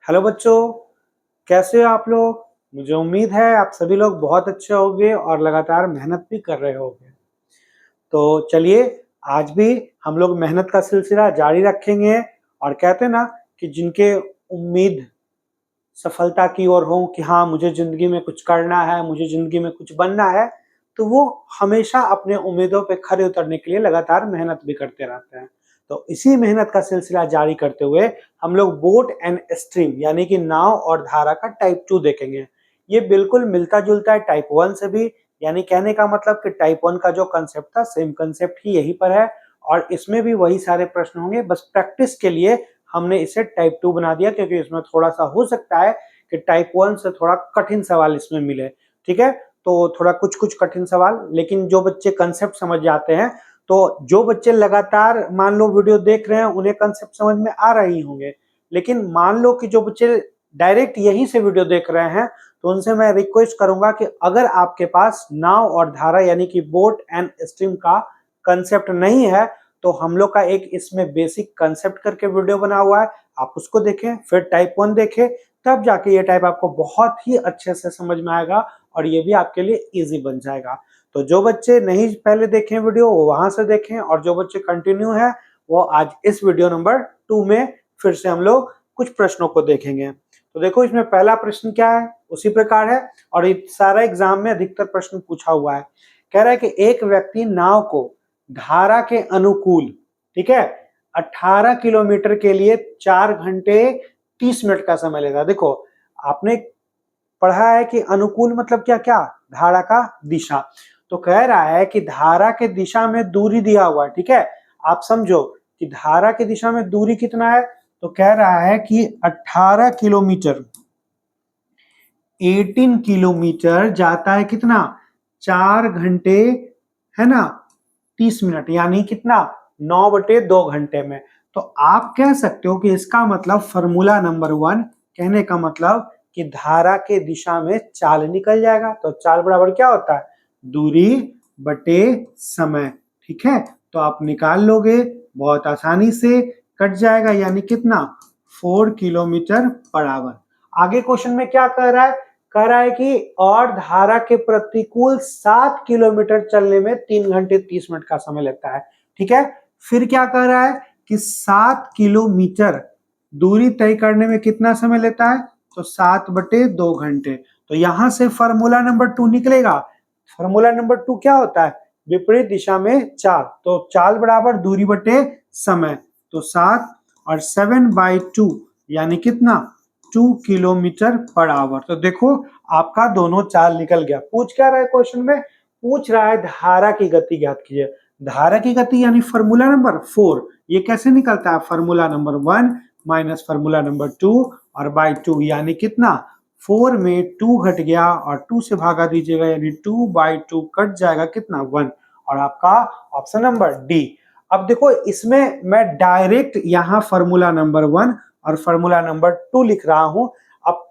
Hello बच्चों, कैसे हो आप लोग। मुझे उम्मीद है आप सभी लोग बहुत अच्छे होंगे और लगातार मेहनत भी कर रहे होंगे। तो चलिए, आज भी हम लोग मेहनत का सिलसिला जारी रखेंगे। और कहते हैं ना कि जिनके उम्मीद सफलता की ओर हो कि हाँ, मुझे जिंदगी में कुछ करना है, मुझे जिंदगी में कुछ बनना है, तो वो हमेशा अपने उम्मीदों पे खरे उतरने के लिए लगातार मेहनत भी करते रहते हैं। तो इसी मेहनत का सिलसिला जारी करते हुए हम लोग बोट एंड स्ट्रीम यानी कि नाव और धारा का टाइप 2 देखेंगे। ये बिल्कुल मिलता जुलता है टाइप 1 से भी, यानी कहने का मतलब कि टाइप 1 का जो कंसेप्ट था सेम कंसेप्ट ही यहीं पर है और इसमें भी वही सारे प्रश्न होंगे। बस प्रैक्टिस के लिए हमने इसे टाइप 2 बना दिया, क्योंकि इसमें थोड़ा सा हो सकता है कि टाइप 1 से थोड़ा कठिन सवाल इसमें मिले। ठीक है, तो थोड़ा कुछ कुछ कठिन सवाल, लेकिन जो बच्चे कंसेप्ट समझ जाते हैं, तो जो बच्चे लगातार मान लो वीडियो देख रहे हैं उन्हें कंसेप्ट समझ में आ रही होंगे। लेकिन मान लो कि जो बच्चे डायरेक्ट यहीं से वीडियो देख रहे हैं, तो उनसे मैं रिक्वेस्ट करूंगा कि अगर आपके पास नाव और धारा यानी कि बोट एंड स्ट्रीम का कंसेप्ट नहीं है, तो हम लोग का एक इसमें बेसिक कंसेप्ट करके वीडियो बना हुआ है, आप उसको देखें, फिर टाइप 1 देखें, तब जाके ये टाइप आपको बहुत ही अच्छे से समझ में आएगा और ये भी आपके लिए इजी बन जाएगा। तो जो बच्चे नहीं पहले देखें वीडियो वो वहां से देखें, और जो बच्चे कंटिन्यू है वो आज इस वीडियो नंबर 2 में फिर से हम लोग कुछ प्रश्नों को देखेंगे। तो देखो, इसमें पहला प्रश्न क्या है, उसी प्रकार है और ये सारा एग्जाम में अधिकतर प्रश्न पूछा हुआ है। कह रहा है कि एक व्यक्ति नाव को धारा के अनुकूल, ठीक है, 18 किलोमीटर के लिए 4 घंटे 30 मिनट का समय लेगा। देखो, आपने पढ़ा है कि अनुकूल मतलब क्या क्या, धारा का दिशा। तो कह रहा है कि धारा के दिशा में दूरी दिया हुआ है, ठीक है। आप समझो कि धारा की दिशा में दूरी कितना है, तो कह रहा है कि 18 किलोमीटर, 18 किलोमीटर जाता है कितना, 4 घंटे, है ना, 30 मिनट, यानी कितना, 9/2 घंटे में। तो आप कह सकते हो कि इसका मतलब फॉर्मूला नंबर 1 कहने का मतलब कि धारा के दिशा में चाल निकल जाएगा। तो चाल बराबर क्या होता है, दूरी बटे समय। ठीक है, तो आप निकाल लोगे बहुत आसानी से, कट जाएगा, यानी कितना, 4 किलोमीटर पर आवर। आगे क्वेश्चन में क्या कह रहा है, कह रहा है कि और धारा के प्रतिकूल 7 किलोमीटर चलने में 3 घंटे 30 मिनट का समय लगता है। ठीक है, फिर क्या कह रहा है कि 7 किलोमीटर दूरी तय करने में कितना समय लेता है, तो 7/2 घंटे। तो यहां से फॉर्मूला नंबर 2 निकलेगा। फॉर्मूला नंबर 2 क्या होता है, विपरीत दिशा में चाल। तो चाल बराबर दूरी बटे समय, तो 7 और 7/2 यानी कितना, 2 किलोमीटर पर आवर। तो देखो, आपका दोनों चाल निकल गया। पूछ क्या रहा है क्वेश्चन में, पूछ रहा है धारा की गति ज्ञात कीजिए। धारा की गति यानी फॉर्मूला नंबर 4, ये कैसे निकलता है, formula number 1 minus formula number 2 और बाई 2, यानी कितना, 4 में 2 घट गया और 2 से भागा दीजिएगा, यानी 2/2 कट जाएगा, कितना, 1। और आपका ऑप्शन नंबर डी। अब देखो, इसमें मैं डायरेक्ट यहां फॉर्मूला नंबर 1 और फॉर्मूला नंबर 2 लिख रहा हूं। अब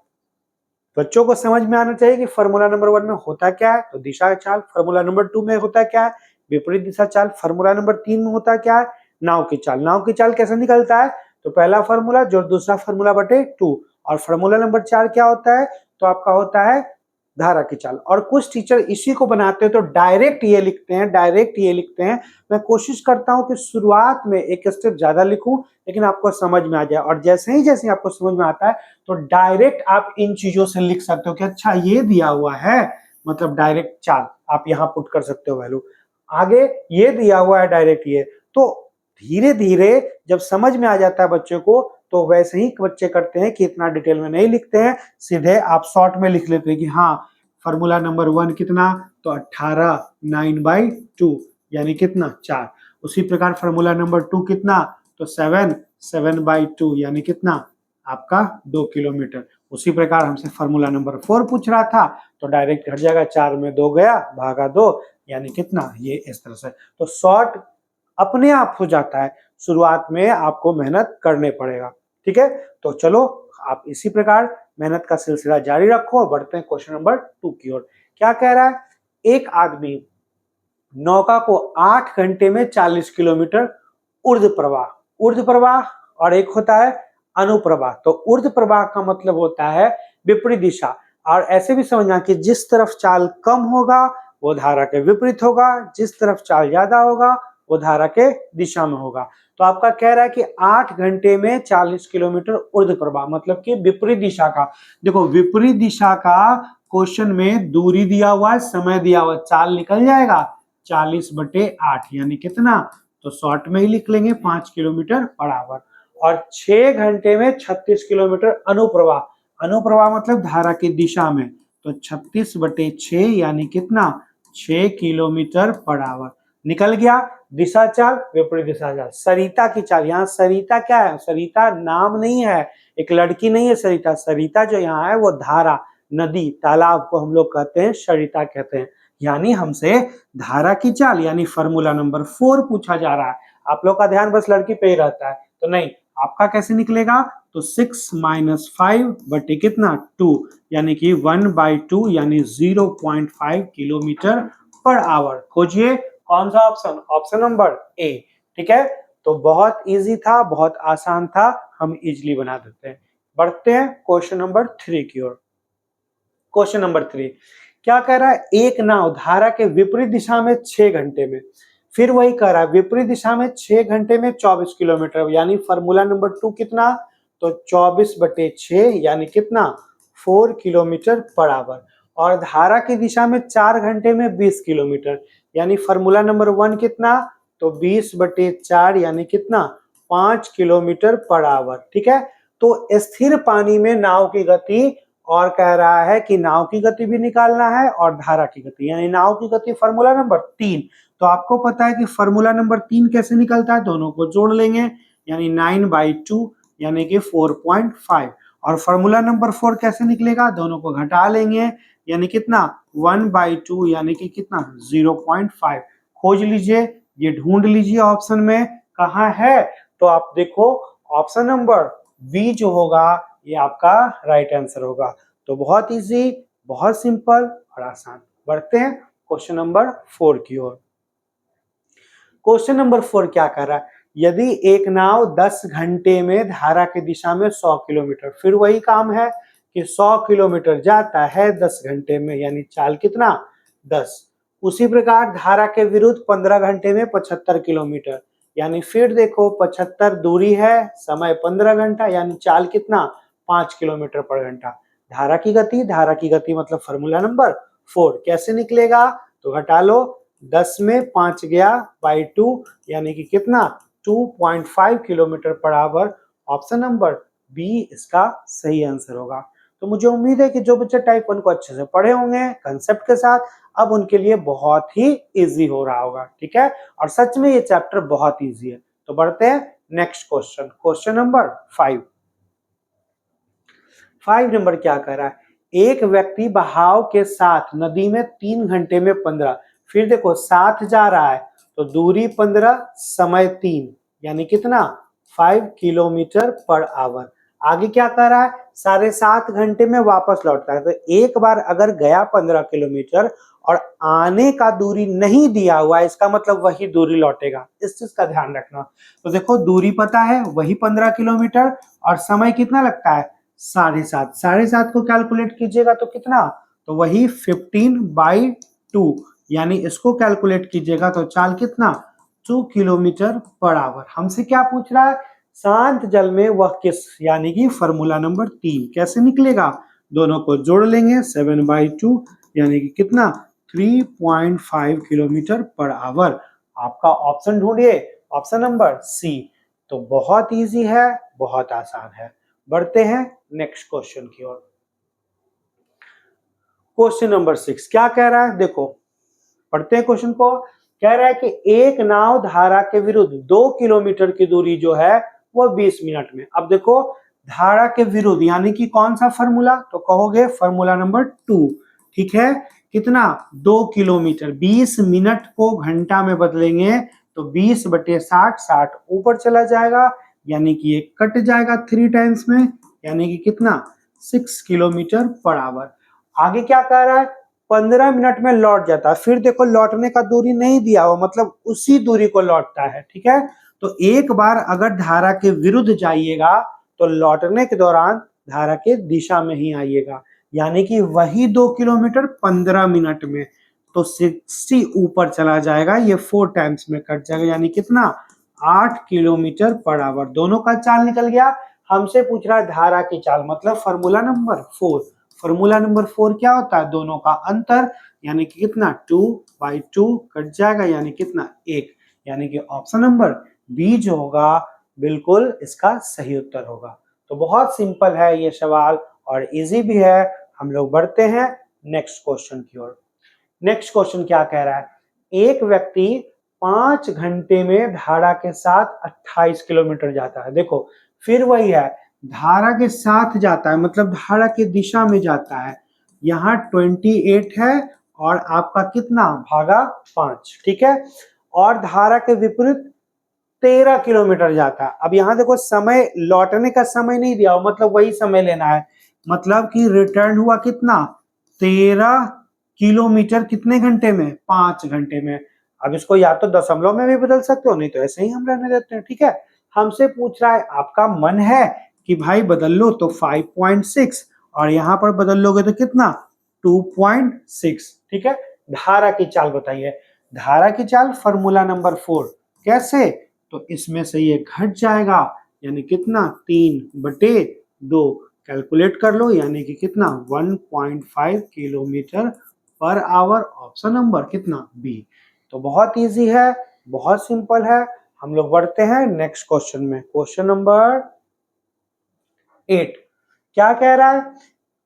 बच्चों को समझ में आना चाहिए कि फॉर्मूला नंबर 1 में होता क्या है, तो दिशा चाल। फॉर्मूला नंबर 2 में होता क्या है, विपरीत दिशा चाल। फॉर्मूला नंबर 3 में होता क्या है, नाव की चाल। नाव की चाल कैसे निकलता है, तो पहला फॉर्मूला जो दूसरा फॉर्मूला बटे 2। और फॉर्मूला नंबर 4 क्या होता है, तो आपका होता है धारा की चाल। और कुछ टीचर इसी को बनाते हैं तो डायरेक्ट ये लिखते हैं, डायरेक्ट ये लिखते हैं। मैं कोशिश करता हूं कि शुरुआत में एक स्टेप ज्यादा लिखूं, लेकिन आपको समझ में आ जाए। और जैसे ही आपको समझ में आता है, तो डायरेक्ट आप इन चीजों से लिख सकते हो कि अच्छा ये दिया हुआ है, मतलब डायरेक्ट चाल आप यहाँ पुट कर सकते हो वैल्यू। आगे ये दिया हुआ है डायरेक्ट ये। तो धीरे धीरे जब समझ में आ जाता है बच्चे को, तो वैसे ही बच्चे करते हैं कि इतना डिटेल में नहीं लिखते हैं, सीधे आप शॉर्ट में लिख लेते हैं कि हाँ, फॉर्मूला नंबर 1 कितना, तो 18 9/2 यानी कितना, 4। उसी प्रकार फॉर्मूला नंबर 2 कितना, तो 7/2 यानी कितना, आपका 2 किलोमीटर। उसी प्रकार हमसे फॉर्मूला नंबर 4 पूछ रहा था, तो डायरेक्ट घट जाएगा, 4 में 2 गया, भागा 2, यानी कितना, ये इस तरह से। तो शॉर्ट अपने आप हो जाता है, शुरुआत में आपको मेहनत करने पड़ेगा। ठीक है, तो चलो आप इसी प्रकार मेहनत का सिलसिला जारी रखो और बढ़ते हैं क्वेश्चन नंबर 2 की ओर। क्या कह रहा है, एक आदमी नौका को 8 घंटे में 40 किलोमीटर ऊर्ध्व प्रवाह, ऊर्ध्व प्रवाह, और एक होता है अनुप्रवाह। तो ऊर्ध्व प्रवाह का मतलब होता है विपरीत दिशा, और ऐसे भी समझना कि जिस तरफ चाल कम होगा वो धारा के विपरीत होगा, जिस तरफ चाल ज्यादा होगा वो धारा के दिशा में होगा। तो आपका कह रहा है कि 8 घंटे में 40 किलोमीटर ऊर्ध्व प्रवाह, मतलब कि विपरीत दिशा का। देखो विपरीत दिशा का क्वेश्चन में दूरी दिया हुआ है, समय दिया हुआ है, चाल निकल जाएगा 40/8 यानी कितना, तो शॉर्ट में ही लिख लेंगे 5 किलोमीटर पर आवर। और 6 घंटे में 36 किलोमीटर अनुप्रवाह, अनुप्रवाह मतलब धारा की दिशा में, तो 36/6 यानी कितना, 6 किलोमीटर पर आवर। निकल गया। दिशा चाल विपरीत दिशा चाल, सरिता की चाल, यहाँ सरिता क्या है, सरिता नाम नहीं है, एक लड़की नहीं है सरिता, सरिता जो यहाँ है वो धारा, नदी, तालाब को हम लोग कहते हैं सरिता कहते हैं। यानी हमसे धारा की चाल यानी फॉर्मूला नंबर 4 पूछा जा रहा है। आप लोग का ध्यान बस लड़की पे ही रहता है, तो नहीं, आपका कैसे निकलेगा, तो 6 - 5 बटे कितना 2 यानी कि 1/2 यानी 0.5 किलोमीटर पर आवर। खोजिए कौन सा ऑप्शन, ऑप्शन नंबर ए। ठीक है, तो बहुत इजी था, बहुत आसान था, हम इजीली बना देते हैं। बढ़ते हैं क्वेश्चन नंबर 3 की ओर। क्वेश्चन नंबर 3 क्या कह रहा है, एक नाव धारा के विपरीत दिशा में 6 घंटे में, फिर वही कह रहा है विपरीत दिशा में 6 घंटे में 24 किलोमीटर, यानी फॉर्मूला नंबर 2 कितना, तो 24/6 यानी कितना 4 किलोमीटर पर आवर। और धारा की दिशा में 4 घंटे में 20 किलोमीटर, यानी फॉर्मूला नंबर 1 कितना, तो 20/4 यानी कितना 5 किलोमीटर पर आवर। ठीक है, तो स्थिर पानी में नाव की गति, और कह रहा है कि नाव की गति भी निकालना है और धारा की गति, यानी नाव की गति फॉर्मूला नंबर 3। तो आपको पता है कि फॉर्मूला नंबर 3 कैसे निकलता है, दोनों को जोड़ लेंगे यानी 9/2 यानी कि 4.5। और फॉर्मूला नंबर 4 कैसे निकलेगा, दोनों को घटा लेंगे यानी कितना 1/2 यानी कि कितना 0.5। खोज लीजिए, ये ढूंढ लीजिए ऑप्शन में कहाँ है, तो आप देखो ऑप्शन नंबर बी जो होगा ये आपका राइट आंसर होगा। तो बहुत इजी, बहुत सिंपल और आसान। बढ़ते हैं क्वेश्चन नंबर 4 की ओर। क्वेश्चन नंबर 4 क्या कर रहा है, यदि एक नाव 10 घंटे में धारा की दिशा में 100 किलोमीटर, फिर वही काम है कि 100 किलोमीटर जाता है 10 घंटे में, यानी चाल कितना 10। उसी प्रकार धारा के विरुद्ध 15 घंटे में 75 किलोमीटर, यानी फिर देखो 75 दूरी है, समय 15 घंटा, यानी चाल कितना 5 किलोमीटर पर घंटा। धारा की गति मतलब फॉर्मूला नंबर 4 कैसे निकलेगा, तो घटा लो, 10 में 5 गया बाई 2 यानी कि कितना 2.5 kilometre per hour. Option number B इसका सही आंसर होगा। तो मुझे उम्मीद है कि जो बच्चे टाइप 1 को अच्छे से पढ़े होंगे कंसेप्ट के साथ, अब उनके लिए बहुत ही इजी हो रहा होगा। ठीक है, और सच में ये चैप्टर बहुत इजी है। तो बढ़ते हैं next question, question number 5। 5 number क्या कह रहा है, एक व्यक्ति बहाव के साथ नदी में 3 घंटे में 15, फिर देखो साथ जा रहा है तो दूरी 15 समय 3 यानी कितना 5 किलोमीटर पर आवर। आगे क्या कर रहा है, 7.5 घंटे में वापस लौटता है। तो एक बार अगर गया 15 किलोमीटर और आने का दूरी नहीं दिया हुआ है, इसका मतलब वही दूरी लौटेगा, इस चीज का ध्यान रखना। तो देखो दूरी पता है वही 15 किलोमीटर, और समय कितना लगता है 7.5, 7.5 को कैलकुलेट कीजिएगा तो कितना, तो वही 15/2 यानी इसको कैलकुलेट कीजिएगा तो चाल कितना 2 किलोमीटर पर आवर। हमसे क्या पूछ रहा है, शांत जल में वह किस, यानी कि फॉर्मूला नंबर 3 कैसे निकलेगा, दोनों को जोड़ लेंगे 7/2 यानी कि कितना 3.5 किलोमीटर पर आवर। आपका ऑप्शन ढूंढिए, ऑप्शन नंबर सी। तो बहुत इजी है, बहुत आसान है। बढ़ते हैं नेक्स्ट क्वेश्चन की ओर। क्वेश्चन नंबर 6 क्या कह रहा है, देखो पढ़ते हैं क्वेश्चन को। कह रहा है कि एक नाव धारा के विरुद्ध 2 किलोमीटर की दूरी जो है वो 20 मिनट में। अब देखो धारा के विरुद्ध यानी कि कौन सा फॉर्मूला, तो कहोगे फॉर्मूला नंबर 2। ठीक है, कितना 2 किलोमीटर, 20 मिनट को घंटा में बदलेंगे तो 20/60, 60 ऊपर चला जाएगा यानी कि ये कट जाएगा 3 टाइम्स में, यानी कि कितना 6 किलोमीटर पर आवर। आगे क्या कह रहा है, 15 मिनट में लौट जाता है। फिर देखो लौटने का दूरी नहीं दिया हुआ, मतलब उसी दूरी को लौटता है। ठीक है, तो एक बार अगर धारा के विरुद्ध जाइएगा तो लौटने के दौरान धारा के दिशा में ही आइएगा, यानी कि वही 2 किलोमीटर 15 मिनट में, तो 60 ऊपर चला जाएगा, ये 4 टाइम्स में कट जाएगा, यानी कितना 8 किलोमीटर पर आवर। दोनों का चाल निकल गया। हमसे पूछ रहा है धारा की चाल, मतलब फॉर्मूला नंबर 4। फॉर्मूला नंबर 4 क्या होता है? दोनों का अंतर, यानी कि कितना 2/2 कट जाएगा, यानी कितना 1, यानी कि ऑप्शन नंबर बी जो होगा बिल्कुल इसका सही उत्तर होगा। तो बहुत सिंपल है ये सवाल और इजी भी है। हम लोग बढ़ते हैं नेक्स्ट क्वेश्चन की ओर। नेक्स्ट क्वेश्चन क्या कह रहा है? एक व्यक्ति 5 घंटे में धारा के साथ 28 किलोमीटर जाता है। देखो फिर वही है, धारा के साथ जाता है मतलब धारा की दिशा में जाता है। यहाँ 28 है और आपका कितना भागा 5, ठीक है। और धारा के विपरीत 13 किलोमीटर जाता है। अब यहाँ देखो समय, लौटने का समय नहीं दिया हो, मतलब वही समय लेना है, मतलब कि रिटर्न हुआ कितना 13 किलोमीटर कितने घंटे में? 5 घंटे में। अब इसको या तो दशमलव में भी बदल सकते हो, नहीं तो ऐसे ही हम रहने देते हैं, ठीक है। हमसे पूछ रहा है आपका मन है कि भाई बदल लो तो 5.6 और यहाँ पर बदल लोगे तो कितना 2.6, ठीक है। धारा की चाल बताइए। धारा की चाल फॉर्मूला नंबर 4 कैसे? तो इसमें से ये घट जाएगा, यानी कितना 3/2 कैलकुलेट कर लो, यानी कि कितना 1.5 kilometre per hour. Option number कितना बी। तो बहुत इजी है, बहुत सिंपल है। हम लोग बढ़ते हैं नेक्स्ट क्वेश्चन में। क्वेश्चन नंबर 8 क्या कह रहा है?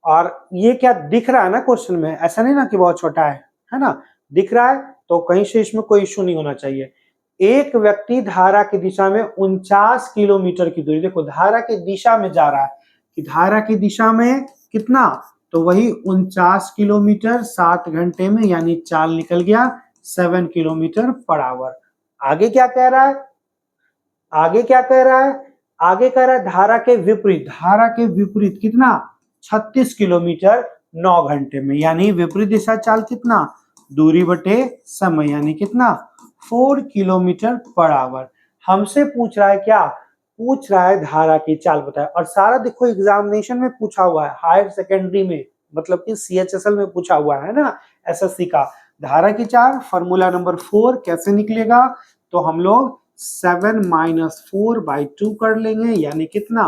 और ये क्या दिख रहा है ना क्वेश्चन में, ऐसा नहीं ना कि बहुत छोटा है ना, दिख रहा है तो कहीं से इसमें कोई इश्यू नहीं होना चाहिए। एक व्यक्ति धारा की दिशा में 49 किलोमीटर की दूरी, देखो धारा की दिशा में जा रहा है कि धारा की दिशा में कितना, तो वही 49 किलोमीटर 7 घंटे में, यानी चाल निकल गया 7 किलोमीटर पर आवर। आगे क्या कह रहा है? आगे क्या कह रहा है? आगे कह रहा है धारा के विपरीत, धारा के विपरीत कितना 36 किलोमीटर 9 घंटे में, यानी विपरीत दिशा चाल कितना दूरी बटे समय, यानी कितना 4 किलोमीटर पर आवर। हमसे पूछ रहा है क्या? पूछ रहा है धारा की चाल बताए। और सारा देखो एग्जामिनेशन में पूछा हुआ है, हायर सेकेंडरी में, मतलब कि CHSL में पूछा हुआ है ना, SSC का। धारा की चाल फॉर्मूला नंबर 4 कैसे निकलेगा? तो हम लोग 7 - 4/2 कर लेंगे, यानी कितना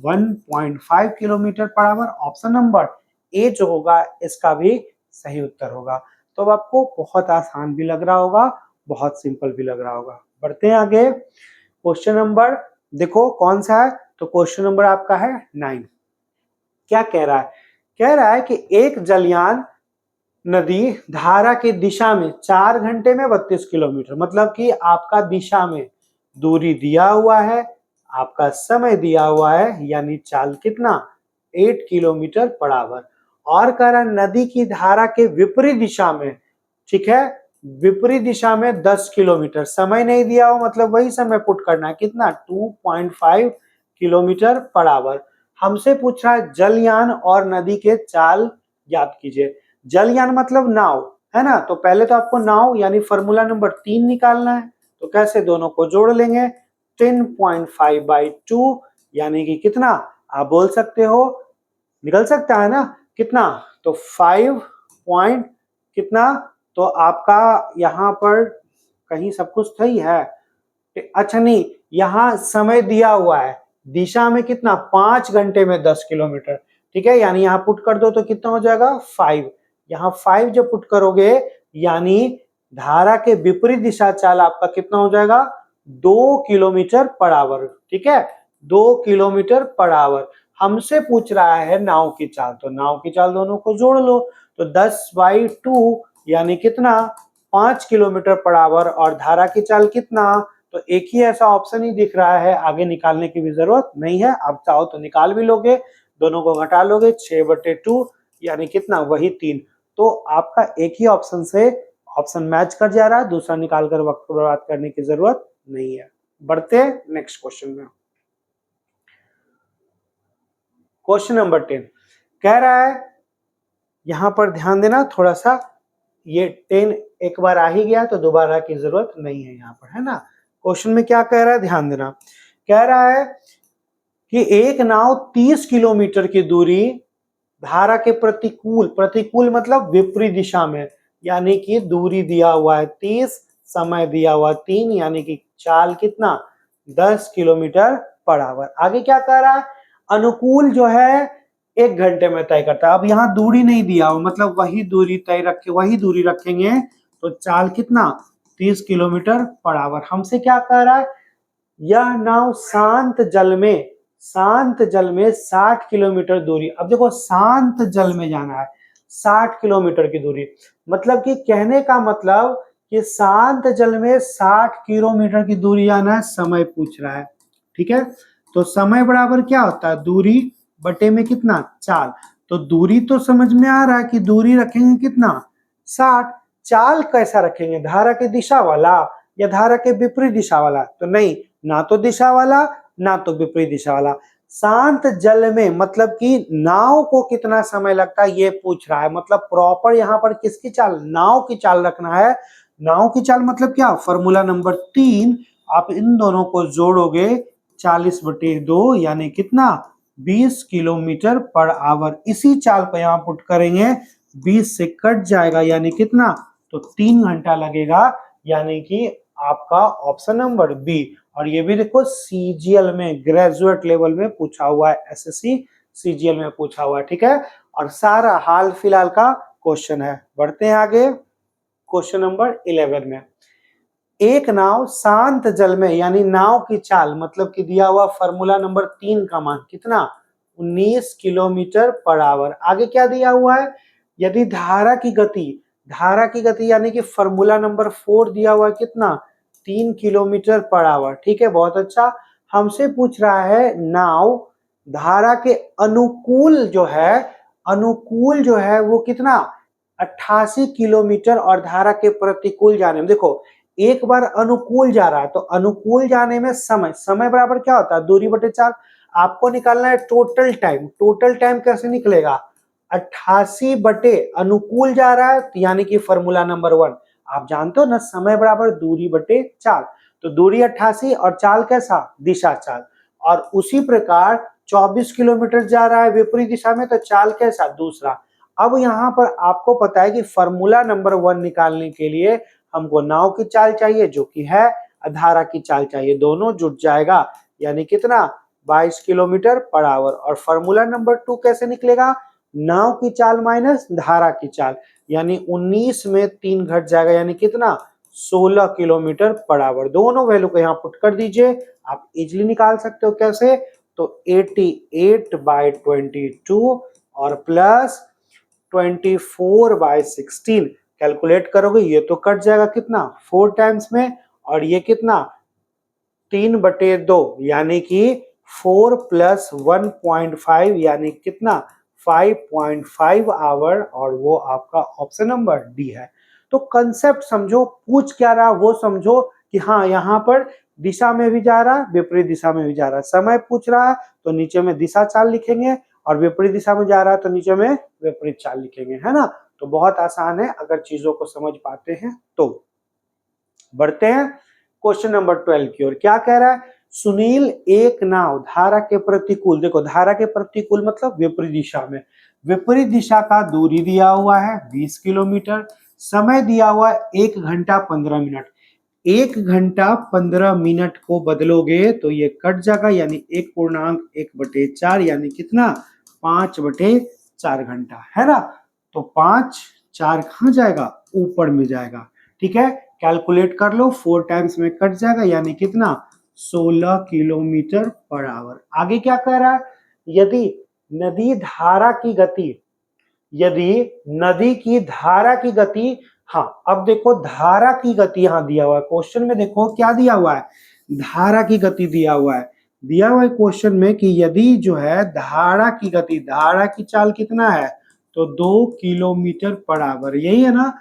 1.5 kilometre per hour. Option number A जो होगा इसका भी सही उत्तर होगा। तो अब आपको बहुत आसान भी लग रहा होगा, बहुत सिंपल भी लग रहा होगा। बढ़ते हैं आगे। क्वेश्चन नंबर देखो कौन सा है, तो क्वेश्चन नंबर आपका है 9। क्या कह रहा है? कह रहा है कि एक जलयान नदी धारा की दिशा में 4 घंटे में 32 किलोमीटर, मतलब कि आपका दिशा में दूरी दिया हुआ है, आपका समय दिया हुआ है, यानी चाल कितना 8 किलोमीटर पर आवर। और कह रहा नदी की धारा के विपरीत दिशा में, ठीक है, विपरीत दिशा में 10 किलोमीटर, समय नहीं दिया हो मतलब वही समय पुट करना है, कितना 2.5 किलोमीटर पर आवर। हमसे पूछ रहा है जलयान और नदी के चाल याद कीजिए। जलयान मतलब नाव, है ना, तो पहले तो आपको नाव यानी फॉर्मूला नंबर 3 निकालना है। तो कैसे? दोनों को जोड़ लेंगे, 10.5/2 यानी कि कितना, आप बोल सकते हो, निकल सकता है ना कितना, तो 5 पॉइंट कितना, तो आपका यहाँ पर कहीं सब कुछ सही है, अच्छा नहीं, यहाँ समय दिया हुआ है, दिशा में कितना 5 घंटे में 10 किलोमीटर, ठीक है, यानी यहाँ पुट कर दो तो कितना हो जाएगा 5। यहाँ 5 जब पुट करोगे यानी धारा के विपरीत दिशा चाल आपका कितना हो जाएगा 2 किलोमीटर पर आवर, ठीक है, 2 किलोमीटर पर आवर। हमसे पूछ रहा है नाव की चाल, तो नाव की चाल दोनों को जोड़ लो, तो 10/2 यानी कितना 5 किलोमीटर पर आवर। और धारा की चाल कितना, तो एक ही ऐसा ऑप्शन ही दिख रहा है, आगे निकालने की भी जरूरत नहीं है, आप चाहो तो निकाल भी लोगे, दोनों को घटा लोगे 6/2 यानी कितना वही 3। तो आपका एक ही ऑप्शन से ऑप्शन मैच कर जा रहा है, दूसरा निकाल कर वक्त बर्बाद करने की जरूरत नहीं है। बढ़ते हैं नेक्स्ट क्वेश्चन में। क्वेश्चन नंबर 10 कह रहा है, यहां पर ध्यान देना थोड़ा सा, ये 10 एक बार आ ही गया तो दोबारा की जरूरत नहीं है यहाँ पर, है ना। क्वेश्चन में क्या कह रहा है ध्यान देना, कह रहा है कि एक नाव 30 किलोमीटर की दूरी धारा के प्रतिकूल, प्रतिकूल मतलब विपरीत दिशा में, यानी कि दूरी दिया हुआ है 30, समय दिया हुआ 3, यानी कि चाल कितना 10 किलोमीटर पर आवर। आगे क्या कह रहा है, अनुकूल जो है 1 घंटे में तय करता है। अब यहाँ दूरी नहीं दिया हुआ, मतलब वही दूरी तय रखे, वही दूरी रखेंगे तो चाल कितना 30 किलोमीटर पर आवर। हमसे क्या कह रहा है, यह नाव शांत जल में, शांत जल में 60 किलोमीटर दूरी। अब देखो शांत जल में जाना है 60 किलोमीटर की दूरी, मतलब कि कहने का मतलब कि शांत जल में 60 किलोमीटर की दूरी जाना है, समय पूछ रहा है। ठीक है, तो समय बराबर क्या होता है, दूरी बटे में कितना चाल। तो दूरी तो समझ में आ रहा है कि दूरी रखेंगे कितना 60, चाल कैसा रखेंगे, धारा की दिशा वाला या धारा के विपरीत दिशा वाला, तो नहीं, ना तो दिशा वाला ना तो विपरीत दिशा वाला। शांत जल में मतलब कि नाव को कितना समय लगता है ये पूछ रहा है, मतलब प्रॉपर यहाँ पर किसकी चाल, नाव की चाल रखना है। नाव की चाल मतलब क्या, फॉर्मूला नंबर 3, आप इन दोनों को जोड़ोगे 40/2 यानी कितना 20 किलोमीटर पर आवर। इसी चाल को यहाँ पुट करेंगे, 20 से कट जाएगा यानी कितना, तो 3 घंटा लगेगा, यानी कि आपका ऑप्शन नंबर बी। और ये भी देखो सीजीएल में ग्रेजुएट लेवल में पूछा हुआ है, एसएससी सीजीएल में पूछा हुआ है। ठीक है, और सारा हाल फिलहाल का क्वेश्चन है। बढ़ते हैं आगे क्वेश्चन नंबर 11 में। एक नाव शांत जल में, यानी नाव की चाल मतलब कि दिया हुआ फॉर्मूला नंबर 3 का मान कितना 19 किलोमीटर पर आवर। आगे क्या दिया हुआ है, यदि धारा की गति, धारा की गति यानी कि फॉर्मूला नंबर 4 दिया हुआ है कितना 3 किलोमीटर पर आवर। ठीक है, बहुत अच्छा। हमसे पूछ रहा है नाव धारा के अनुकूल जो है, अनुकूल जो है वो कितना 88 किलोमीटर, और धारा के प्रतिकूल जाने में, देखो एक बार अनुकूल जा रहा है तो अनुकूल जाने में समय, समय बराबर क्या होता है दूरी बटे चाल। आपको निकालना है टोटल टाइम, टोटल टाइम कैसे निकलेगा 88 बटे अनुकूल जा रहा है यानी कि फॉर्मूला नंबर 1 आप जानते हो ना, समय बराबर दूरी बटे चाल। तो दूरी 88 और चाल कैसा दिशा चाल, और उसी प्रकार 24 किलोमीटर जा रहा है विपरीत दिशा में तो चाल कैसा दूसरा। अब यहाँ पर आपको पता है कि फॉर्मूला नंबर 1 निकालने के लिए हमको नाव की चाल चाहिए जो कि है, धारा की चाल चाहिए, दोनों जुट जाएगा यानी कितना 22 किलोमीटर पर आवर। और फॉर्मूला नंबर 2 कैसे निकलेगा, नाव की चाल माइनस धारा की चाल, यानी 19 में 3 घट जाएगा यानी कितना 16 किलोमीटर पर आवर। दोनों वैल्यू को यहाँ पुट कर दीजिए, आप इजिली निकाल सकते हो। कैसे, तो 88/22 और प्लस 24/16 कैलकुलेट करोगे ये तो कट जाएगा कितना 4 टाइम्स में, और ये कितना 3/2 यानी कि 4 + 1.5 यानी कितना 5.5 आवर, और वो आपका ऑप्शन नंबर डी है। तो कंसेप्ट समझो, पूछ क्या रहा वो समझो कि हाँ यहाँ पर दिशा में भी जा रहा है विपरीत दिशा में भी जा रहा है, समय पूछ रहा है तो नीचे में दिशा चाल लिखेंगे, और विपरीत दिशा में जा रहा है तो नीचे में विपरीत चाल लिखेंगे, है ना। तो बहुत आसान है अगर चीजों को समझ पाते हैं तो। बढ़ते हैं क्वेश्चन नंबर 12 की ओर। क्या कह रहा है, सुनील एक नाव धारा के प्रतिकूल, देखो धारा के प्रतिकूल मतलब विपरीत दिशा में, विपरीत दिशा का दूरी दिया हुआ है 20 किलोमीटर, समय दिया हुआ है 1 घंटा 15 मिनट। 1 घंटा 15 मिनट को बदलोगे तो ये कट जाएगा यानी 1.1/4 यानी कितना 5/4 घंटा, है ना। तो 5 4 कहाँ जाएगा ऊपर में जाएगा। ठीक है, कैलकुलेट कर लो 4 टाइम्स में कट जाएगा यानी कितना 16 किलोमीटर पर आवर। आगे क्या कह रहा है, यदि नदी धारा की गति, यदि नदी की धारा की गति, हाँ अब देखो धारा की गति यहाँ दिया हुआ है क्वेश्चन में, देखो क्या दिया हुआ है धारा की गति दिया हुआ है, दिया हुआ है क्वेश्चन में कि यदि जो है धारा की गति, धारा की चाल कितना है तो 2 किलोमीटर पर आवर, यही है ना।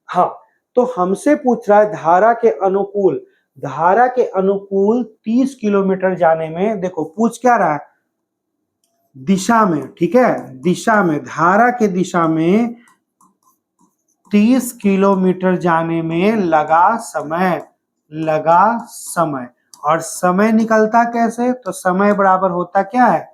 हाँ, तो हमसे पूछ रहा है धारा के अनुकूल, धारा के अनुकूल 30 किलोमीटर जाने में, देखो पूछ क्या रहा है दिशा में, ठीक है दिशा में, धारा के दिशा में 30 किलोमीटर जाने में लगा समय, लगा समय। और समय निकलता कैसे, तो समय बराबर होता क्या है,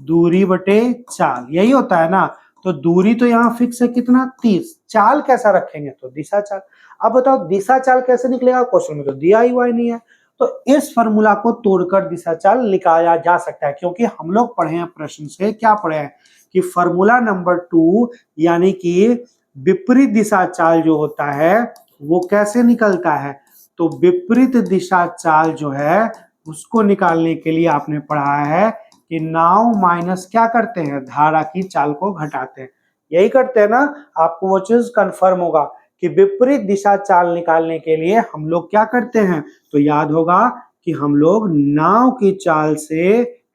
दूरी बटे चाल, यही होता है ना। तो दूरी तो यहाँ फिक्स है कितना, 30, चाल कैसा रखेंगे, तो दिशा चाल। अब बताओ दिशा चाल कैसे निकलेगा, क्वेश्चन में तो दिया ही हुआ ही नहीं है। तो इस फॉर्मूला को तोड़कर दिशा चाल निकाला जा सकता है, क्योंकि हम लोग पढ़े हैं प्रश्न से, क्या पढ़े हैं कि फॉर्मूला नंबर 2 यानी कि विपरीत दिशा चाल जो होता है वो कैसे निकलता है। तो विपरीत दिशा चाल जो है उसको निकालने के लिए आपने पढ़ा है कि नाव माइनस क्या करते हैं, धारा की चाल को घटाते हैं, यही करते हैं ना। आपको वो चीज कंफर्म होगा कि विपरीत दिशा चाल निकालने के लिए हम लोग क्या करते हैं, तो याद होगा कि हम लोग नाव की चाल से,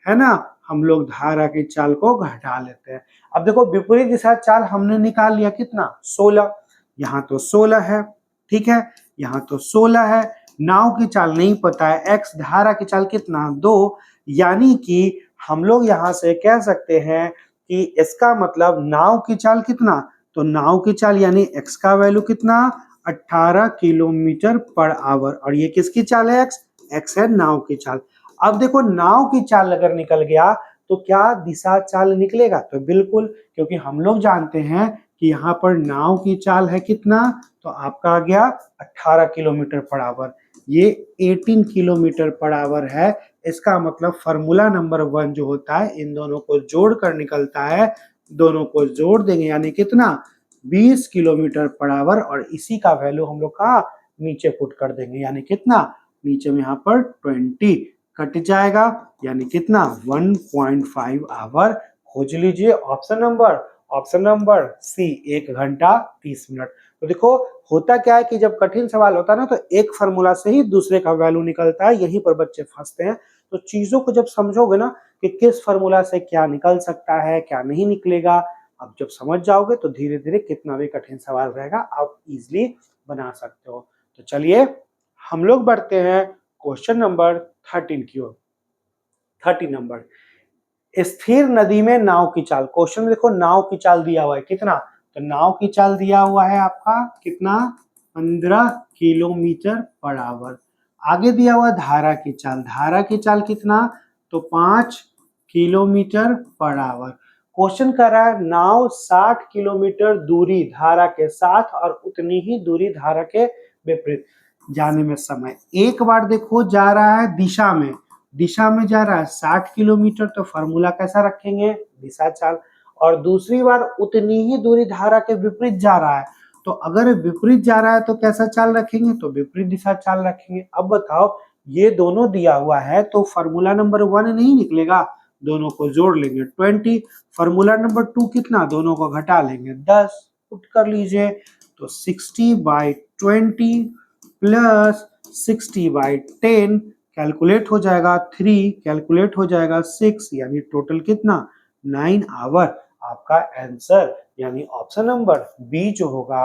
है ना, हम लोग धारा की चाल को घटा लेते हैं। अब देखो विपरीत दिशा चाल हमने निकाल लिया कितना, 16, यहाँ तो 16 है, ठीक है, यहाँ तो 16 है। नाव की चाल नहीं पता है, x धारा की चाल कितना, 2, यानी कि हम लोग यहाँ से कह सकते हैं कि इसका मतलब नाव की चाल कितना, तो नाव की चाल यानी x का वैल्यू कितना, 18 किलोमीटर पर आवर, और ये किसकी चाल है, x है नाव की चाल। अब देखो नाव की चाल अगर निकल गया तो क्या दिशा चाल निकलेगा, तो बिल्कुल, क्योंकि हम लोग जानते हैं कि यहाँ पर नाव की चाल है कितना, तो आपका आ गया 18 किलोमीटर पर आवर, ये 18 किलोमीटर पर आवर है। इसका मतलब फॉर्मूला नंबर 1 जो होता है इन दोनों को जोड़कर निकलता है, दोनों को जोड़ देंगे यानी कितना, 20 किलोमीटर पर आवर, और इसी का वैल्यू हम लोग कहाँ नीचे पुट कर देंगे, यानी कितना, नीचे में यहाँ पर 20 कट जाएगा, यानी कितना 1.5 आवर। खोज लीजिए ऑप्शन नंबर सी, 1 घंटा 30 मिनट। तो देखो होता क्या है कि जब कठिन सवाल होता है ना, तो एक फार्मूला से ही दूसरे का वैल्यू निकलता है, यहीं पर बच्चे फंसते हैं। तो चीजों को जब समझोगे ना कि किस फार्मूला से क्या निकल सकता है क्या नहीं निकलेगा, अब जब समझ जाओगे तो धीरे धीरे कितना भी कठिन सवाल रहेगा आप इजिली बना सकते हो। तो चलिए हम लोग बढ़ते हैं क्वेश्चन नंबर 13 की ओर। 30 नंबर, स्थिर नदी में नाव की चाल। क्वेश्चन में देखो नाव की चाल दिया हुआ है कितना, तो नाव की चाल दिया हुआ है आपका कितना, 15 किलोमीटर पर आवर। आगे दिया हुआ धारा की चाल, धारा की चाल कितना, तो 5 किलोमीटर पर आवर। क्वेश्चन कर रहा है नाव 60 किलोमीटर दूरी धारा के साथ और उतनी ही दूरी धारा के विपरीत जाने में समय। एक बार देखो जा रहा है दिशा में जा रहा है 60 किलोमीटर, तो फॉर्मूला कैसा रखेंगे, दिशा चाल। और दूसरी बार उतनी ही दूरी धारा के विपरीत जा रहा है, तो अगर विपरीत जा रहा है तो कैसा चाल रखेंगे, तो विपरीत दिशा चाल रखेंगे। अब बताओ ये दोनों दिया हुआ है तो फॉर्मूला नंबर 1 नहीं निकलेगा, दोनों को जोड़ लेंगे 20, फॉर्मूला नंबर 2 कितना, दोनों को घटा लेंगे 10, पुट कर लीजिए, तो 60/20 प्लस 60/10 कैलकुलेट हो जाएगा 3, कैलकुलेट हो जाएगा 6, यानी टोटल कितना 9 आवर। आपका आंसर यानी ऑप्शन नंबर बी जो होगा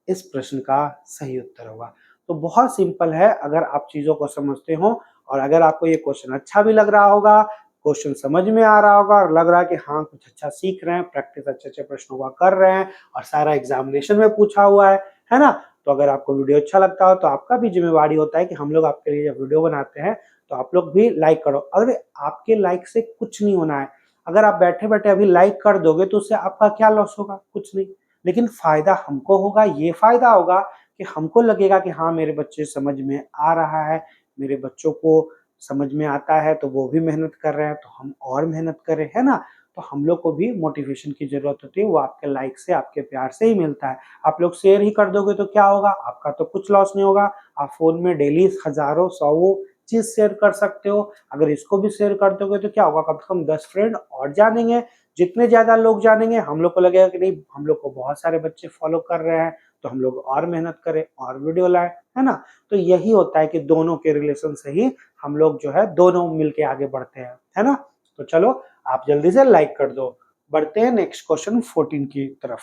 इस प्रश्न का सही उत्तर होगा। तो बहुत सिंपल है अगर आप चीजों को समझते हो, और अगर आपको ये क्वेश्चन अच्छा भी लग रहा होगा, क्वेश्चन समझ में आ रहा होगा और लग रहा है कि हाँ कुछ अच्छा सीख रहे हैं, प्रैक्टिस अच्छे अच्छे प्रश्नों का कर रहे हैं और सारा एग्जामिनेशन में पूछा हुआ है ना। तो अगर आपको वीडियो अच्छा लगता हो तो आपका भी जिम्मेवारी होता है कि हम लोग आपके लिए जब वीडियो बनाते हैं तो आप लोग भी लाइक करो। अगर आपके लाइक से कुछ नहीं होना है, अगर आप बैठे बैठे अभी लाइक कर दोगे तो उससे आपका क्या लॉस होगा, कुछ नहीं, लेकिन फायदा हमको होगा, ये फायदा होगा कि हमको लगेगा कि हाँ मेरे बच्चे समझ में आ रहा है, मेरे बच्चों को समझ में आता है तो वो भी मेहनत कर रहे हैं तो हम और मेहनत करें, है ना। तो हम लोग को भी मोटिवेशन की जरूरत होती है, वो आपके लाइक से आपके प्यार से ही मिलता है। आप लोग शेयर ही कर दोगे तो क्या होगा, आपका तो कुछ लॉस नहीं होगा, आप फोन में डेली हजारों सौ चीज शेयर कर सकते हो। अगर इसको भी शेयर कर दोगे तो क्या होगा, कम से कम 10 फ्रेंड और जानेंगे, जितने ज्यादा लोग जानेंगे हम लोग को लगेगा कि नहीं हम लोग को बहुत सारे बच्चे फॉलो कर रहे हैं, तो हम लोग और मेहनत करें और वीडियो लाए, है ना। तो यही होता है कि दोनों के रिलेशन से ही हम लोग जो है दोनों मिलके आगे बढ़ते हैं, है ना। तो चलो आप जल्दी से लाइक कर दो। बढ़ते हैं नेक्स्ट क्वेश्चन 14 की तरफ।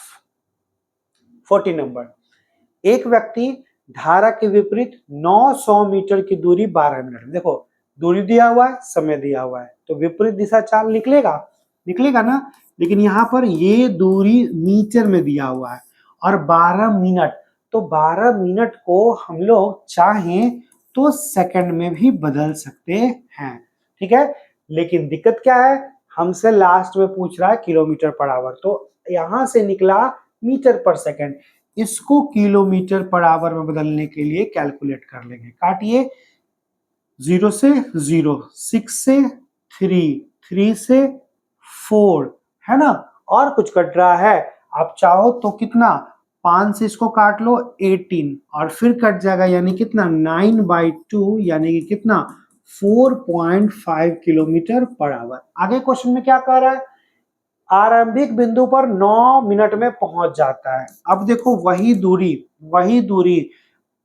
14 नंबर, एक व्यक्ति धारा के विपरीत 900 मीटर की दूरी 12 मिनट, देखो दूरी दिया हुआ है समय दिया हुआ है तो विपरीत दिशा चाल निकलेगा ना। लेकिन यहाँ पर ये दूरी मीटर में दिया हुआ है और 12 मिनट, तो 12 मिनट को हम लोग चाहें तो सेकंड में भी बदल सकते हैं। ठीक है, लेकिन दिक्कत क्या है, हमसे लास्ट में पूछ रहा है किलोमीटर पर आवर, तो यहां से निकला मीटर पर सेकंड, इसको किलोमीटर पर आवर में बदलने के लिए कैलकुलेट कर लेंगे। काटिए, 0 से 0, 6 से 3, 3 से 4, है ना, और कुछ कट रहा है, आप चाहो तो कितना, 5 से इसको काट लो 18, और फिर कट जाएगा, यानी कितना 9/2, यानी कि कितना 4.5 किलोमीटर पर आवर। आगे क्वेश्चन में क्या कह रहा है, आरंभिक बिंदु पर 9 मिनट में पहुंच जाता है। अब देखो वही दूरी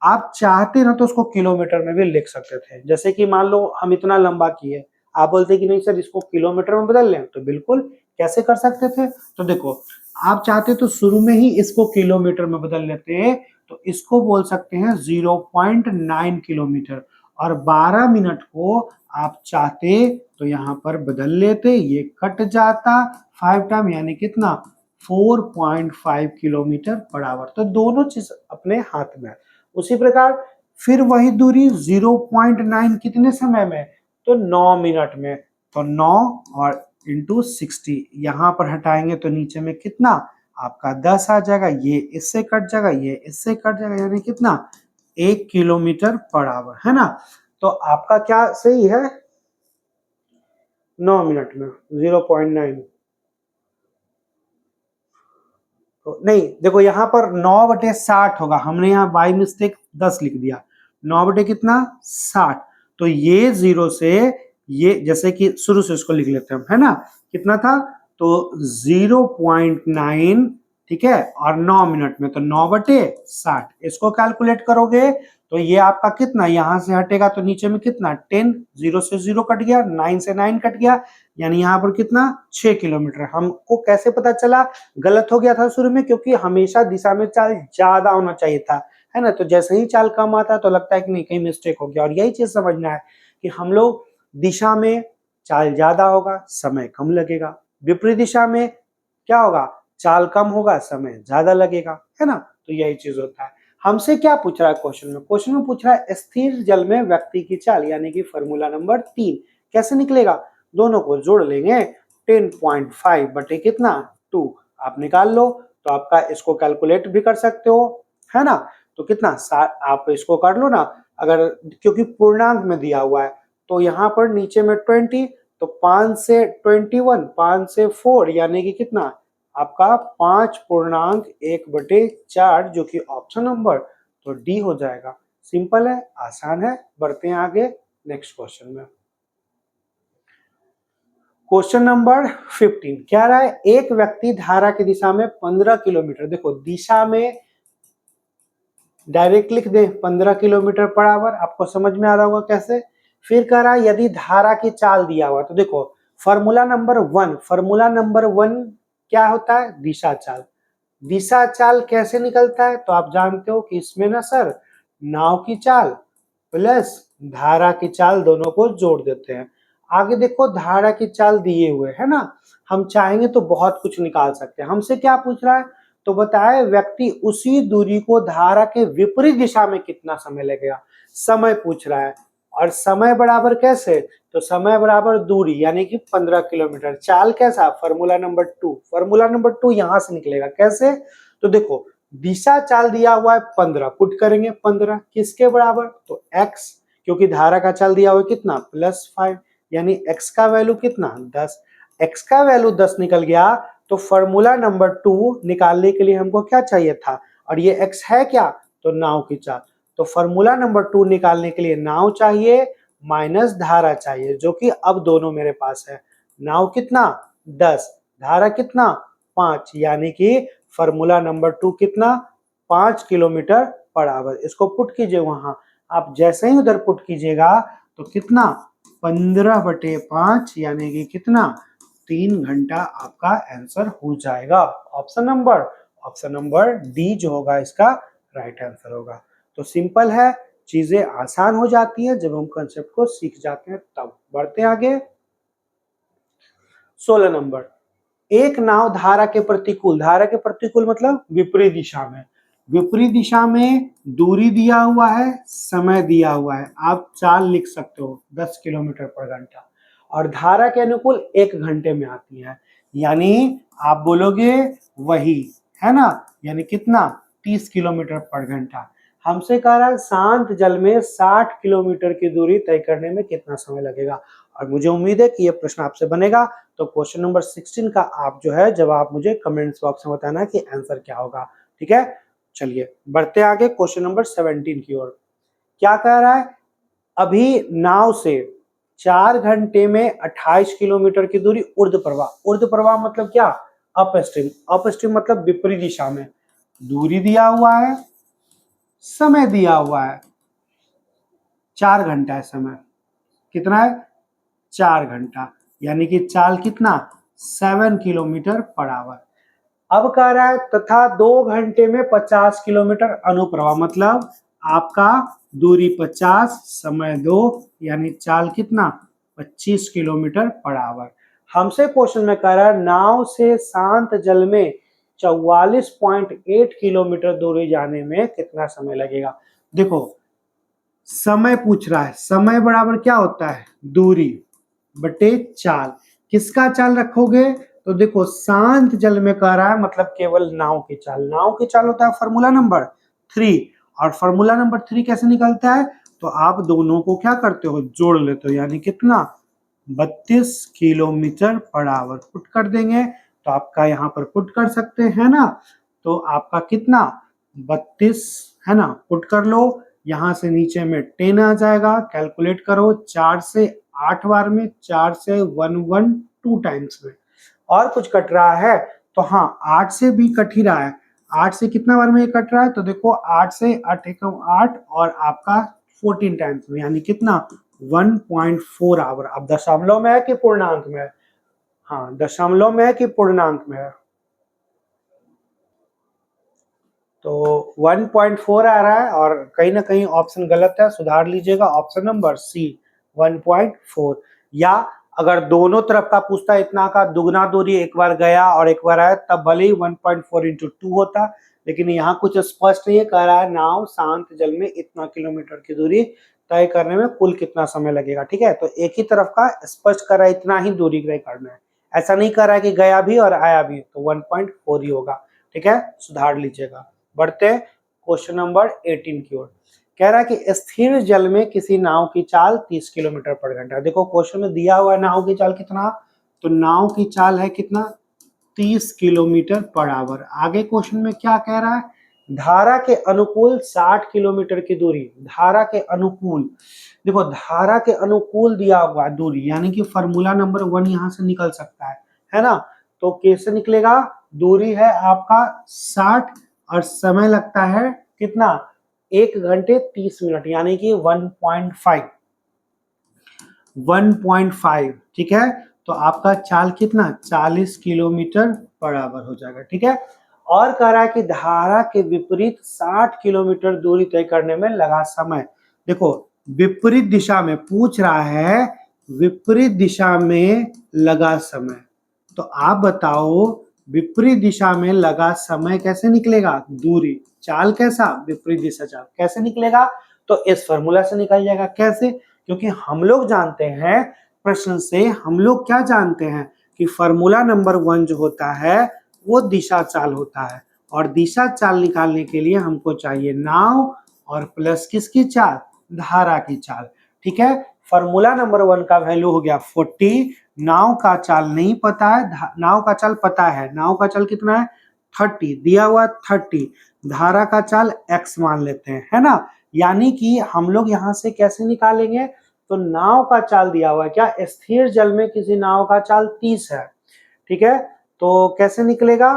आप चाहते ना तो उसको किलोमीटर में भी लिख सकते थे। जैसे कि मान लो हम इतना लंबा किए, आप बोलते कि नहीं सर इसको किलोमीटर में बदल लें, तो बिल्कुल कैसे कर सकते थे। तो देखो, आप चाहते तो शुरू में ही इसको किलोमीटर में बदल लेते, तो इसको बोल सकते हैं 0.9 किलोमीटर, और 12 मिनट को आप चाहते तो यहाँ पर बदल लेते, ये कट जाता 5 टाइम, यानी कितना 4.5 किलोमीटर पर आवर। तो दोनों चीज अपने हाथ में है। उसी प्रकार फिर वही दूरी 0.9 कितने समय में, तो 9 मिनट में, तो 9 और इंटू 60, यहां पर हटाएंगे तो नीचे में कितना आपका 10 आ जाएगा, ये इससे कट जाएगा, ये इससे कट जाएगा, यानी कितना 1 किलोमीटर पर आवर, है ना। तो आपका क्या सही है, 9 मिनट में 0.9, तो नहीं देखो यहाँ पर 9/60 होगा, हमने यहाँ बाई मिस्टेक 10 लिख दिया, 9 कितना 60, तो ये 0 से ये, जैसे कि शुरू से इसको लिख लेते हैं हम, है ना, कितना था, तो 0.9, ठीक है, और 9 मिनट में, तो 9/60, इसको कैलकुलेट करोगे तो ये आपका कितना, यहां से हटेगा तो नीचे में कितना 10, 0 से 0 कट गया, 9 से 9 कट गया, यानी यहाँ पर कितना 6 किलोमीटर। हमको कैसे पता चला, गलत हो गया था शुरू में, क्योंकि हमेशा दिशा में चाल ज्यादा होना चाहिए था, है ना, तो जैसे ही चाल कम आता है तो लगता है कि नहीं कहीं मिस्टेक हो गया। और यही चीज समझना है कि हम लोग दिशा में चाल ज्यादा होगा, समय कम लगेगा, विपरीत दिशा में क्या होगा, चाल कम होगा, समय ज्यादा लगेगा, है ना। तो यही चीज होता है। हमसे क्या पूछ रहा है क्वेश्चन में, क्वेश्चन में पूछ रहा है स्थिर जल में व्यक्ति की चाल, यानी कि फॉर्मूला नंबर 3 कैसे निकलेगा, दोनों को जोड़ लेंगे, 10.5 बटे कितना 2 आप निकाल लो, तो आपका इसको कैलकुलेट भी कर सकते हो, है ना। तो कितना आप इसको कर लो ना, अगर क्योंकि पूर्णांक में दिया हुआ है, तो यहाँ पर नीचे में 20, तो 5 से 21, 5 से 4, यानी कि कितना आपका 5.1/4, जो कि ऑप्शन नंबर तो डी हो जाएगा। सिंपल है, आसान है, बढ़ते हैं आगे नेक्स्ट क्वेश्चन में। क्वेश्चन नंबर 15 क्या रहा है, एक व्यक्ति धारा की दिशा में 15 किलोमीटर, देखो दिशा में डायरेक्ट लिख दे 15 किलोमीटर पर आवर, आपको समझ में आ रहा होगा कैसे। फिर कह रहा है यदि धारा की चाल दिया हुआ, तो देखो फॉर्मूला नंबर 1 क्या होता है, दिशा चाल। दिशा चाल कैसे निकलता है, तो आप जानते हो कि इसमें ना सर नाव की चाल प्लस धारा की चाल दोनों को जोड़ देते हैं। आगे देखो धारा की चाल दिए हुए है ना, हम चाहेंगे तो बहुत कुछ निकाल सकते हैं। हमसे क्या पूछ रहा है, तो बताए व्यक्ति उसी दूरी को धारा के विपरीत दिशा में कितना समय लगेगा, समय पूछ रहा है। और समय बराबर कैसे, तो समय बराबर दूरी, यानी कि 15 किलोमीटर। चाल कैसा, फॉर्मूला नंबर 2 यहां से निकलेगा कैसे, तो देखो दिशा चाल दिया हुआ है 15, पुट करेंगे 15 किसके बराबर, तो x, क्योंकि धारा का चाल दिया हुआ है कितना +5, यानी x का वैल्यू कितना 10, x का वैल्यू 10 निकल गया, तो फॉर्मूला नंबर 2 निकालने के लिए हमको क्या चाहिए था, और ये x है क्या, तो नाव की चाल। तो फॉर्मूला नंबर 2 निकालने के लिए नाव चाहिए माइनस धारा चाहिए, जो कि अब दोनों मेरे पास है। नाव कितना 10, धारा कितना 5, यानी कि फॉर्मूला नंबर 2 कितना 5 किलोमीटर पर आवर। इसको पुट कीजिए वहां, आप जैसे ही उधर पुट कीजिएगा तो कितना 15/5, यानी कि कितना 3 घंटा आपका आंसर हो जाएगा। ऑप्शन नंबर डी जो होगा इसका राइट आंसर होगा। तो सिंपल है, चीजें आसान हो जाती है जब हम कंसेप्ट को सीख जाते हैं तब। बढ़ते हैं आगे। 16 नंबर, एक नाव धारा के प्रतिकूल मतलब विपरीत दिशा में विपरीत दिशा में दूरी दिया हुआ है, समय दिया हुआ है, आप चाल लिख सकते हो 10 किलोमीटर पर घंटा, और धारा के अनुकूल 1 घंटे में आती है, यानी आप बोलोगे वही, है ना, यानी कितना 30 किलोमीटर पर घंटा। हमसे कह रहा है शांत जल में 60 किलोमीटर की दूरी तय करने में कितना समय लगेगा, और मुझे उम्मीद है कि यह प्रश्न आपसे बनेगा। तो क्वेश्चन नंबर 16 का आप जो है जवाब मुझे कमेंट्स बॉक्स में बताना कि आंसर क्या होगा। ठीक है, चलिए बढ़ते आगे क्वेश्चन नंबर 17 की ओर। क्या कह रहा है, अभी नाव से 4 घंटे में 28 किलोमीटर की दूरी ऊर्ध्व प्रवाह। ऊर्ध्व प्रवाह मतलब क्या, अपस्ट्रीम। अपस्ट्रीम मतलब विपरीत दिशा में। दूरी दिया हुआ है, समय दिया हुआ है, 4 घंटा है समय, कितना है 4 घंटा, यानी कि चाल कितना 7 किलोमीटर पर आवर। अब कह रहा है तथा 2 घंटे में 50 किलोमीटर अनुप्रवाह, मतलब आपका दूरी 50, समय 2, यानी चाल कितना 25 किलोमीटर पर आवर। हमसे क्वेश्चन में कह रहा है नाव से शांत जल में 44.8 किलोमीटर दूरी जाने में कितना समय लगेगा। देखो समय पूछ रहा है, समय बराबर क्या होता है दूरी बटे चाल। किसका चाल रखोगे, तो देखो शांत जल में कह रहा है मतलब केवल नाव की चाल। नाव की चाल होता है फॉर्मूला नंबर 3, और फॉर्मूला नंबर 3 कैसे निकलता है, तो आप दोनों को क्या करते हो जोड़ लेते हो, यानी कितना 32 किलोमीटर पर आवर। पुट कर देंगे तो आपका यहाँ पर पुट कर सकते हैं ना, तो आपका कितना 32 है ना, पुट कर लो, यहाँ से नीचे में 10 आ जाएगा, कैलकुलेट करो 4 से 8 बार में, 4 से 112 टाइम्स में, और कुछ कट रहा है तो हाँ 8 से भी कट ही रहा है। 8 से कितना बार में ये कट रहा है, तो देखो 8 से 8 एकम 8 और आपका 14 टाइम्स में, यानी कितना 1.4 आवर। अब दशमलव में है कि पूर्णांक में है, हाँ दशमलव में है कि पूर्णांक में है, तो 1.4 आ रहा है, और कहीं ना कहीं ऑप्शन गलत है, सुधार लीजिएगा, ऑप्शन नंबर सी 1.4। या अगर दोनों तरफ का पूछता है इतना का दुगना दूरी एक बार गया और एक बार आया, तब भले ही 1.4 × 2 होता, लेकिन यहाँ कुछ स्पष्ट नहीं है, कह रहा है नाव शांत जल में इतना किलोमीटर की दूरी तय करने में कुल कितना समय लगेगा। ठीक है, तो एक ही तरफ का स्पष्ट कर रहा है इतना ही दूरी तय करना है, ऐसा नहीं कर रहा है कि गया भी और आया भी, तो 1.4 ही होगा। ठीक है, सुधार लीजिएगा। बढ़ते हैं क्वेश्चन नंबर 18 की ओर। कह रहा है कि स्थिर जल में किसी नाव की चाल 30 किलोमीटर पर घंटा। देखो क्वेश्चन में दिया हुआ है नाव की चाल कितना, तो नाव की चाल है कितना 30 किलोमीटर पर आवर। आगे क्वेश्चन में क्या कह रहा है, धारा के अनुकूल 60 किलोमीटर की दूरी। धारा के अनुकूल, देखो धारा के अनुकूल दिया हुआ दूरी, यानी कि फॉर्मूला नंबर 1 यहां से निकल सकता है ना, तो कैसे निकलेगा, दूरी है आपका 60 और समय लगता है कितना 1 घंटे 30 मिनट, यानी कि 1.5। ठीक है, तो आपका चाल कितना 40 किलोमीटर पर आवर हो जाएगा। ठीक है, और कह रहा है कि धारा के विपरीत 60 किलोमीटर दूरी तय करने में लगा समय। देखो विपरीत दिशा में पूछ रहा है, विपरीत दिशा में लगा समय, तो आप बताओ विपरीत दिशा में लगा समय कैसे निकलेगा, दूरी चाल कैसा विपरीत दिशा चाल कैसे निकलेगा, तो इस फॉर्मूला से निकल जाएगा। कैसे, क्योंकि हम लोग जानते हैं प्रश्न से, हम लोग क्या जानते हैं कि फॉर्मूला नंबर 1 जो होता है वो दिशा चाल होता है, और दिशा चाल निकालने के लिए हमको चाहिए नाव और प्लस किसकी चाल, धारा की चाल। ठीक है, फॉर्मूला नंबर 1 का वैल्यू हो गया 40, नाव का चाल नहीं पता है, नाव का चाल पता है, नाव का चाल कितना है 30 दिया हुआ 30, धारा का चाल x मान लेते हैं, है ना, यानी कि हम लोग यहां से कैसे निकालेंगे, तो नाव का चाल दिया हुआ है क्या, स्थिर जल में किसी नाव का चाल 30 है। ठीक है, तो कैसे निकलेगा,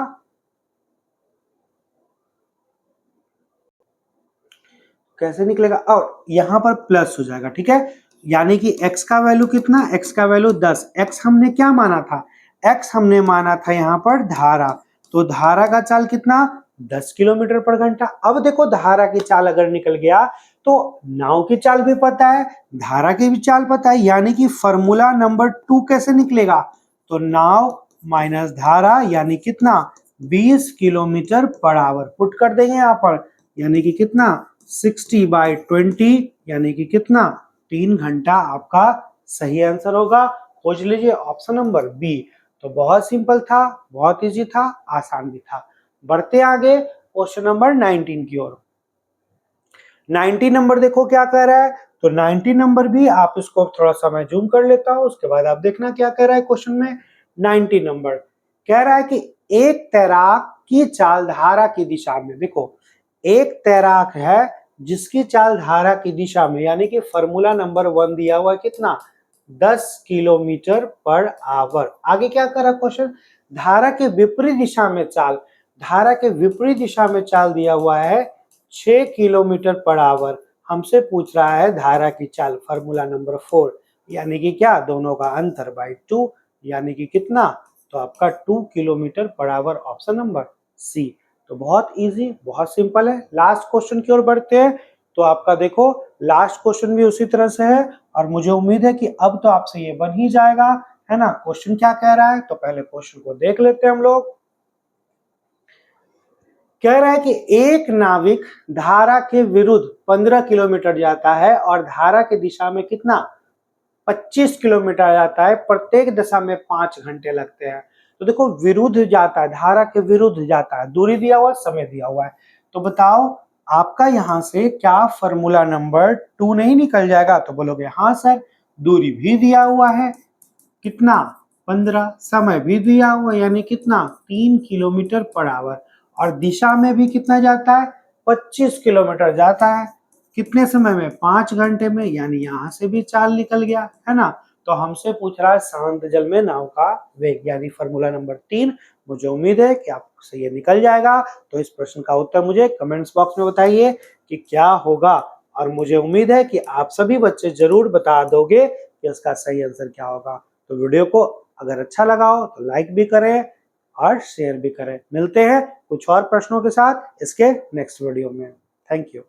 कैसे निकलेगा, और यहां पर प्लस हो जाएगा। ठीक है, यानी कि x का वैल्यू कितना, x का वैल्यू 10, x हमने क्या माना था, x हमने माना था यहां पर धारा, तो धारा का चाल कितना 10 किलोमीटर पर घंटा। अब देखो धारा की चाल अगर निकल गया तो नाव की चाल भी पता है, धारा की भी चाल पता है, यानी कि फॉर्मूला नंबर 2 कैसे निकलेगा, तो नाव माइनस धारा, यानी कितना 20 किलोमीटर पर आवर पुट कर देंगे यहाँ पर, यानी कि कितना 60/20 यानी कि कितना 3 घंटा आपका सही आंसर होगा। खोज लीजिए ऑप्शन नंबर बी। तो बहुत सिंपल था, बहुत इजी था, आसान भी था। बढ़ते आगे क्वेश्चन नंबर 19 की ओर। 90 नंबर देखो क्या कह रहा है। तो 90 नंबर भी आप इसको थोड़ा सा मैं जूम कर लेता हूं, उसके बाद आप देखना क्या कह रहा है क्वेश्चन में। 90 नंबर कह रहा है कि एक तैराक की चाल धारा की दिशा में, देखो एक तैराक है जिसकी चाल धारा की दिशा में, यानी कि फॉर्मूला नंबर 1 दिया हुआ है कितना 10 किलोमीटर पर आवर। आगे क्या कर रहा क्वेश्चन, धारा के विपरीत दिशा में चाल, धारा के विपरीत दिशा में चाल दिया हुआ है 6 किलोमीटर पर आवर। हमसे पूछ रहा है धारा की चाल, फॉर्मूला नंबर 4, यानी कि क्या दोनों का अंतर बाई 2, यानी कि कितना, तो आपका 2 kilometre per hour, option number C. तो बहुत इजी, बहुत सिंपल है। लास्ट क्वेश्चन की ओर बढ़ते हैं। तो आपका देखो लास्ट क्वेश्चन भी उसी तरह से है, और मुझे उम्मीद है कि अब तो आपसे ये बन ही जाएगा, है ना। क्वेश्चन क्या कह रहा है, तो पहले क्वेश्चन को देख लेते हैं हम लोग। कह रहा है कि एक नाविक धारा के विरुद्ध 15 किलोमीटर जाता है और धारा की दिशा में कितना 25 किलोमीटर जाता है, प्रत्येक दिशा में 5 घंटे लगते हैं। तो देखो विरुद्ध जाता है, धारा के विरुद्ध जाता है, दूरी दिया हुआ, समय दिया हुआ है। तो बताओ आपका यहां से क्या फॉर्मूला नंबर 2 नहीं निकल जाएगा। तो बोलोगे हाँ सर, दूरी भी दिया हुआ है कितना 15, समय भी दिया हुआ यानी कितना 3 किलोमीटर पर आवर, और दिशा में भी कितना जाता है 25 किलोमीटर जाता है, कितने समय में 5 घंटे में, यानी यहां से भी चाल निकल गया, है ना। तो हमसे पूछ रहा है शांत जल में नाव का वेग, यानी फॉर्मूला नंबर 3। मुझे उम्मीद है कि आपसे ये निकल जाएगा। तो इस प्रश्न का उत्तर मुझे कमेंट्स बॉक्स में बताइए कि क्या होगा, और मुझे उम्मीद है कि आप सभी बच्चे जरूर बता दोगे कि इसका सही आंसर क्या होगा। तो वीडियो को अगर अच्छा लगा हो तो लाइक भी करें और शेयर भी करें। मिलते हैं कुछ और प्रश्नों के साथ इसके नेक्स्ट वीडियो में। Thank you.